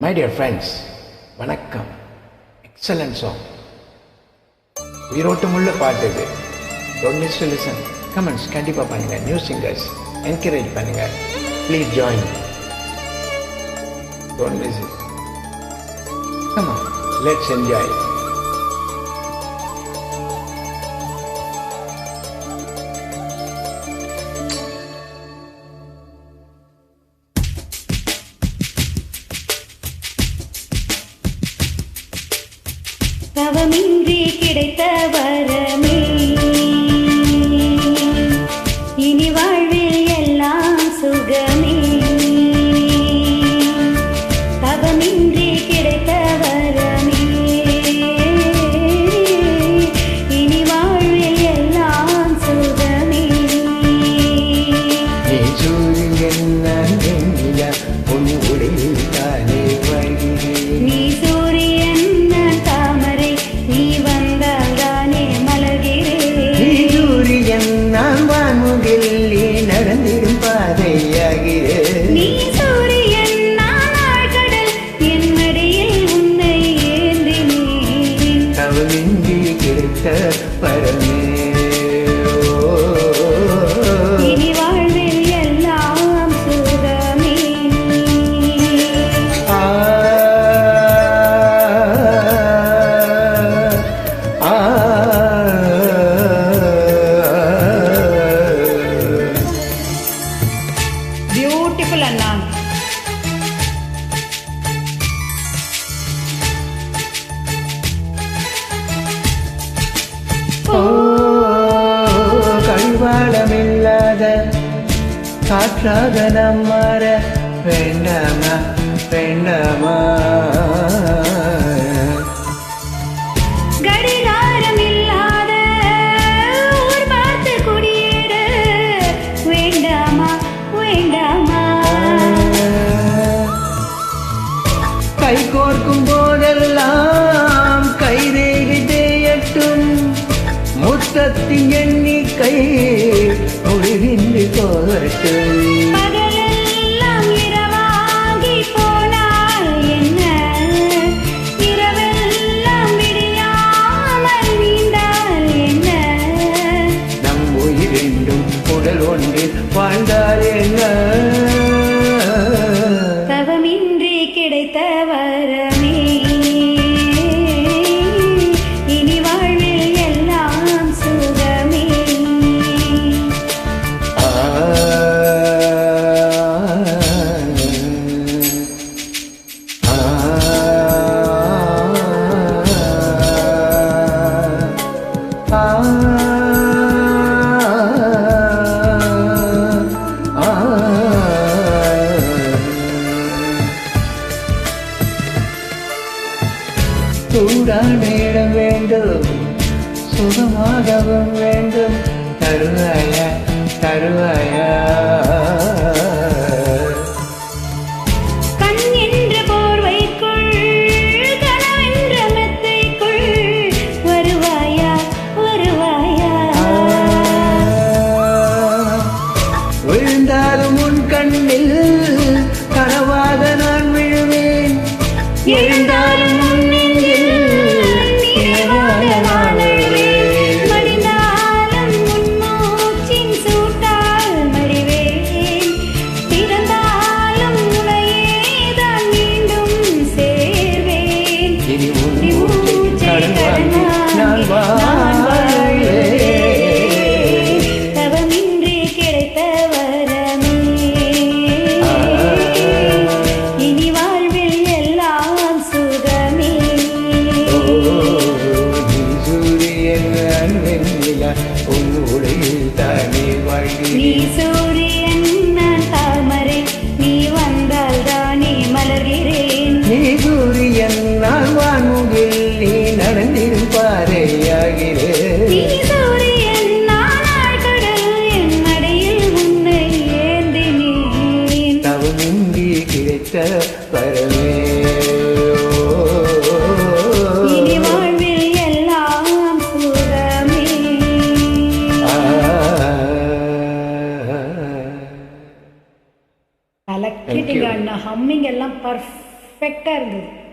My dear friends, வணக்கம். Excellent song. உயிரோட்டமுள்ள பாட்டு இது. Don't miss to listen. Comments கண்டிப்பா பண்ணுங்க. New singers encourage பண்ணுங்க. Please join. Don't miss it. Come on, let's enjoy it. தவமின்றி கிடைத்த வரமே இனி வாழ்வில் எல்லாம் சுகமே. தவமின்றி கிடைத்த வரமே இனி வாழ்வில் எல்லாம் சுகமே. நீ சூரியன் நான் வெண்ணிலா உன் உடையில் தானே வாழ்கிறேன். நீ சூரியன் நான் தாமரை நீ வந்தால் தானே மலர்கிறேன். நீ சூரியன் நான் வான்முகில் நீ நடந்திடும் பாதையாகிறேன். நீ சூரியன் நான் ஆழ்கடல் என் மடியில் உன்னை ஏந்தினேன். தவமின்றி கிடைத்த பரமே இனி வாழ்வில் எல்லாம் சுகமே. பியூட்டிஃபுல் அண்ணா. கழிவாளமில்லாத காற்றாக நாம் மாற வேண்டாமா வேண்டாமா. கடிகாரம் இல்லாத ஊர் பார்த்து குடியேற வேண்டாமா வேண்டாமா. கை கோர்க்கும் போதெல்லாம் கைரேகை தேயட்டும். முத்தத்தின் எண்ணிக்கை முடிவின்றி போகட்டும். பகலெல்லாம் இரவாகி போனால் என்ன, இரவெல்லாம் விடியாமல் நீண்டால் என்ன. நம் உயிரெண்டும் உடல் ஒன்றில் வாழ்ந்தால் என்ன. தவமின்றி கிடைத்த வரமே இனி வாழ்வில் எல்லாம் சுகமே. சூடான இடம் வேண்டும், சுகமாகவும் வேண்டும். தருவாயா தருவாயா. கண் என்ற போர்வைக்குள் கனவென்ற மெத்தைக்குள் வருவாயா வருவாயா. விழுந்தாலும் உன் கண்ணில் கனவாக நான் விழுவேன். எழுந்தாலும் உன் நெஞ்சில் நினைவாக நான் எழுவேன். மடிந்தாலும் உன் மூச்சின் சூட்டால் மடிவேன். பிறந்தாலும் உன்னையே தான் மீண்டும் சேர்வேன். இனி உன் மூச்சை கடன் வாங்கி நான் வாழ்வேன். தவமின்றி கிடைத்த வரமே இனி வாழ்வில் எல்லாம் சுகமே. நீ சூரியன் நான் வெண்ணிலா உன் உடையில் தானே நீ வாழ்கிறேன். சூரியன் நான் தாமரை நீ வந்தால் தானே மலர்கிறேன். நீ சூரியன் நான் வான்முகில் நீ நடந்திடும் பாதையாகிறேன். நீ சூரியன் நான் ஆழ்கடல் என் மடியில் உன்னை ஏந்தினேன். தவமின்றி கிடைத்த பரமே இனி வாழ்வில் எல்லாம் சுகமே. கலக்கிட்டீங்க அண்ணா. ஹம்மிங் எல்லாம் பர்ஃபெக்ட். பர்ஃபெக்டாக இருந்தது.